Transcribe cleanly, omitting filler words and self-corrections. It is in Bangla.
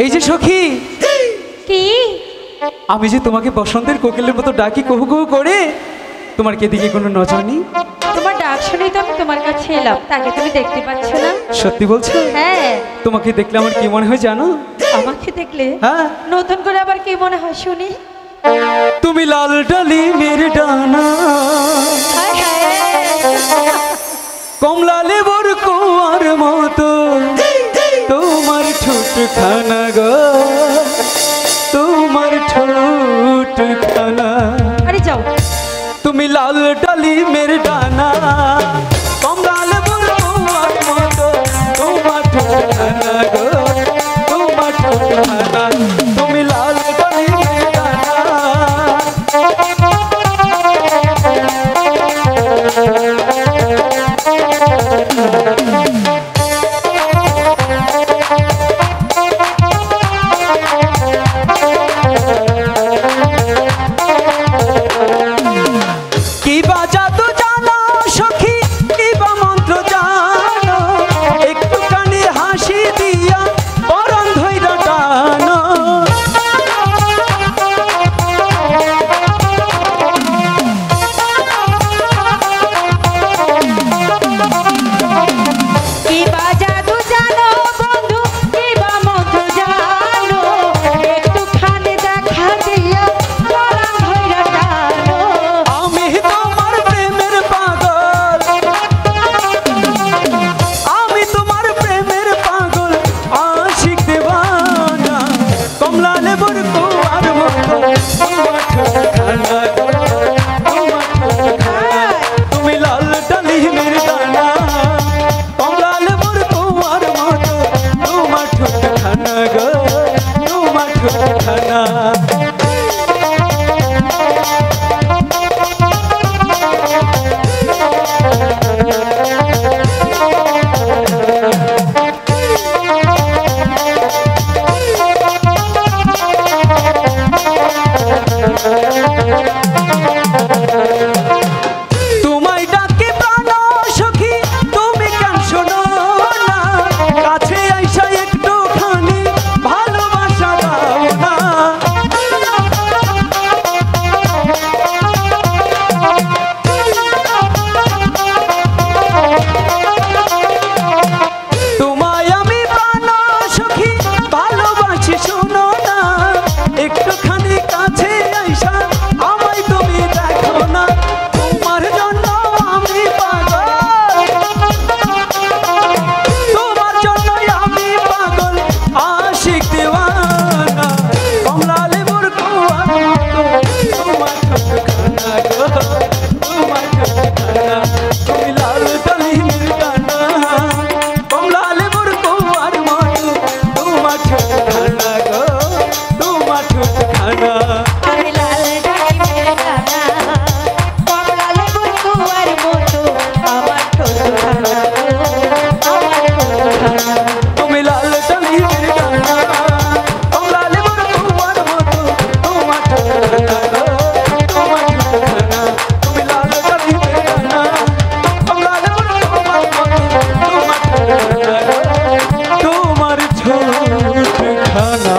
এই যে সখী কি আমি যে তোমাকে বসন্তের কোকিলের মতো ডাকি কুহু কুহু করে, তোমার কি দিকে কোনো নজর নেই? তোমার ডাক শুনেই তো আমি তোমার কাছে এলাম, তাকে তুমি দেখতে পাচ্ছ না? সত্যি বলছো? হ্যাঁ। তোমাকে দেখলে আমার কি মনে হয় জানো? আমাকে দেখলে? হ্যাঁ। নতুন করে আবার কি মনে হয় শুনি? তুমি লাল ডালি মেরে ডানা, কমলা লেবুর কুয়ার মতো তোমার ঠোঁট খানা গো, তোমার ঠোঁট খানা। আরে যাও। তুমি লাল ডালি মেরে ডানা, কমলা লেবুর কুয়ার মতো তোমার ঠোঁট খানা গো, তোমার ঠোঁট খানা। তুমি লাল ডালি মেরে ডানা। খানা